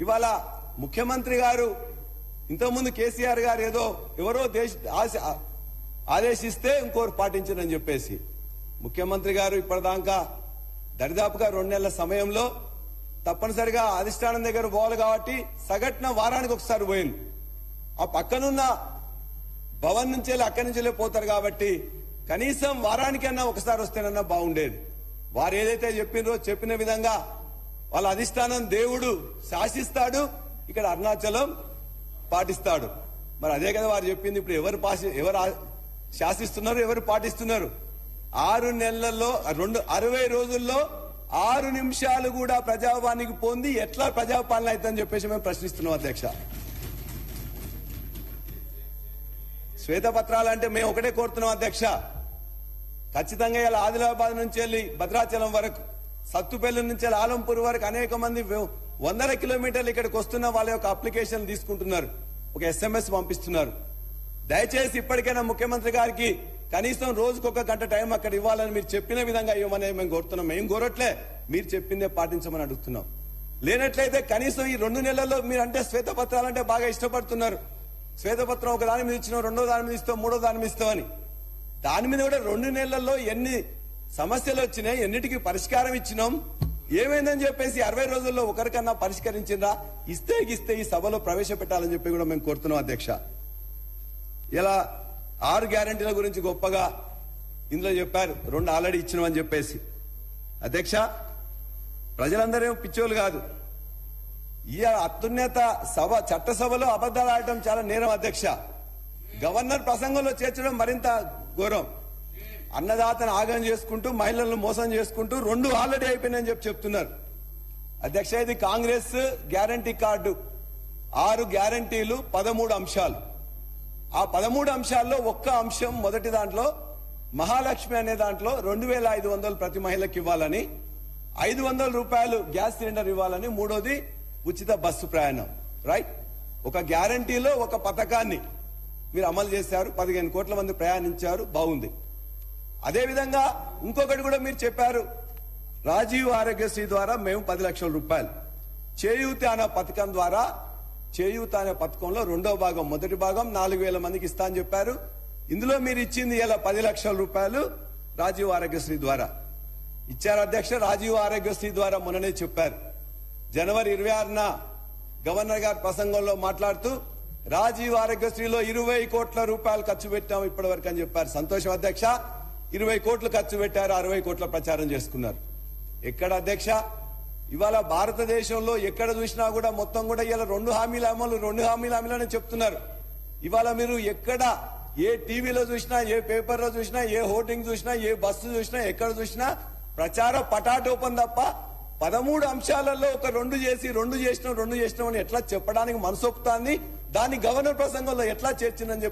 ఇవాళ ముఖ్యమంత్రి గారు ఇంతకుముందు కేసీఆర్ గారు ఎవరో ఆదేశిస్తే ఇంకోరు పాటించరని చెప్పేసి ముఖ్యమంత్రి గారు ఇప్పటిదాకా దరిదాపుగా 2 నెలల సమయంలో తప్పనిసరిగా అధిష్టానం దగ్గర పోవాలి కాబట్టి సగటున వారానికి ఒకసారి పోయింది. ఆ పక్కనున్న భవన్ నుంచి అక్కడి నుంచి పోతారు కాబట్టి కనీసం వారానికన్నా ఒకసారి వస్తేనన్నా బాగుండేది. వారు ఏదైతే చెప్పిన విధంగా వాళ్ళ అధిష్టానం దేవుడు శాసిస్తాడు, ఇక్కడ అరుణాచలం పాటిస్తాడు. మరి అదే కదా వారు చెప్పింది. ఇప్పుడు ఎవరు శాసిస్తున్నారు, ఎవరు పాటిస్తున్నారు? 6 నెలల్లో 60 రోజుల్లో 6 నిమిషాలు కూడా ప్రజావానికి పొంది ఎట్లా ప్రజాపాలన అవుతుందని చెప్పేసి మేము ప్రశ్నిస్తున్నాం అధ్యక్ష. శ్వేతపత్రాలు అంటే మేము ఒకటే కోరుతున్నాం అధ్యక్ష, ఖచ్చితంగా ఇలా ఆదిలాబాద్ నుంచి వెళ్ళి భద్రాచలం వరకు, సత్తుపల్లి నుంచి వెళ్ళి ఆలంపూర్ వరకు అనేక మంది 100 కిలోమీటర్లు ఇక్కడికి వస్తున్న వాళ్ళ యొక్క అప్లికేషన్ తీసుకుంటున్నారు, ఒక SMS పంపిస్తున్నారు. దయచేసి ఇప్పటికైనా ముఖ్యమంత్రి గారికి కనీసం రోజుకు 1 గంట టైం అక్కడ ఇవ్వాలని మీరు చెప్పిన విధంగా ఇవ్వమని మేము కోరుతున్నాం. మేము కోరట్లే, మీరు చెప్పిందే పాటించమని అడుగుతున్నాం. లేనట్లయితే కనీసం ఈ 2 నెలల్లో మీరు అంటే శ్వేతపత్రాలు అంటే బాగా ఇష్టపడుతున్నారు. శ్వేతపత్రం ఒక దాని మీద ఇచ్చినాం, 2వ దాని మీద ఇస్తాం, 3వ దాని మీద ఇస్తామని. దాని మీద కూడా 2 నెలల్లో ఎన్ని సమస్యలు వచ్చినాయి, ఎన్నిటికీ పరిష్కారం ఇచ్చినాం, ఏమైందని చెప్పేసి 60 రోజుల్లో ఒకరికన్నా పరిష్కరించిందా? ఇస్తే ఈ సభలో ప్రవేశపెట్టాలని చెప్పి కూడా మేము కోరుతున్నాం అధ్యక్ష. ఇలా 6 గ్యారంటీల గురించి గొప్పగా ఇందులో చెప్పారు, 2 ఆల్రెడీ ఇచ్చినామని చెప్పేసి. అధ్యక్ష, ప్రజలందరూ పిచ్చోళ్ళు కాదు. ఈ అత్యున్నత సభ చట్టసభలో అబద్దాలు ఆడటం చాలా నేరం అధ్యక్ష. గవర్నర్ ప్రసంగంలో చేర్చడం మరింత ఘోరం. అన్నదాతను ఆగం చేసుకుంటూ, మహిళలను మోసం చేసుకుంటూ 2 ఆల్రెడీ అయిపోయినాయని చెప్తున్నారు అధ్యక్ష. ఇది కాంగ్రెస్ గ్యారంటీ కార్డు, 6 గ్యారంటీలు, 13 అంశాలు. ఆ 13 అంశాల్లో ఒక్క అంశం, మొదటి దాంట్లో మహాలక్ష్మి అనే దాంట్లో 2500 ప్రతి మహిళకి ఇవ్వాలని, 500 రూపాయలు గ్యాస్ సిలిండర్ ఇవ్వాలని, 3వది ఉచిత బస్సు ప్రయాణం. రైట్, ఒక గ్యారంటీలో ఒక పథకాన్ని మీరు అమలు చేశారు, 15 కోట్ల మంది ప్రయాణించారు, బాగుంది. అదేవిధంగా ఇంకొకటి కూడా మీరు చెప్పారు, రాజీవ్ ఆరోగ్యశ్రీ ద్వారా మేము 10 లక్షల రూపాయలు, చేయూత అనే పథకం ద్వారా, చేయూత అనే పథకంలో 2వ భాగం, మొదటి భాగం 4000 మందికి ఇస్తా అని చెప్పారు. ఇందులో మీరు ఇచ్చింది ఇలా 10 లక్షల రూపాయలు రాజీవ్ ఆరోగ్యశ్రీ ద్వారా ఇచ్చారు అధ్యక్ష. రాజీవ్ ఆరోగ్యశ్రీ ద్వారా మొన్ననే చెప్పారు, జనవరి 26న గవర్నర్ గారి ప్రసంగంలో మాట్లాడుతూ రాజీవ్ ఆరోగ్యశ్రీలో 20 కోట్ల రూపాయలు ఖర్చు పెట్టాం ఇప్పటి వరకు అని చెప్పారు. సంతోషం అధ్యక్ష, 20 కోట్లు ఖర్చు పెట్టారు, 60 కోట్ల ప్రచారం చేసుకున్నారు. ఎక్కడ అధ్యక్ష? ఇవాళ భారతదేశంలో ఎక్కడ చూసినా కూడా మొత్తం కూడా ఇలా 2 హామీల అమలు, 2 హామీల అమలు చెప్తున్నారు. ఇవాళ మీరు ఎక్కడ ఏ టీవీలో చూసినా, ఏ పేపర్లో చూసినా, ఏ హోర్డింగ్ చూసినా, ఏ బస్సు చూసినా, ఎక్కడ చూసినా ప్రచార పటాటోపం తప్ప 13 అంశాలలో ఒక 2 చేసినాం అని ఎట్లా చెప్పడానికి మనసొప్పుతాంది? దాన్ని గవర్నర్ ప్రసంగంలో ఎట్లా చేర్చిందని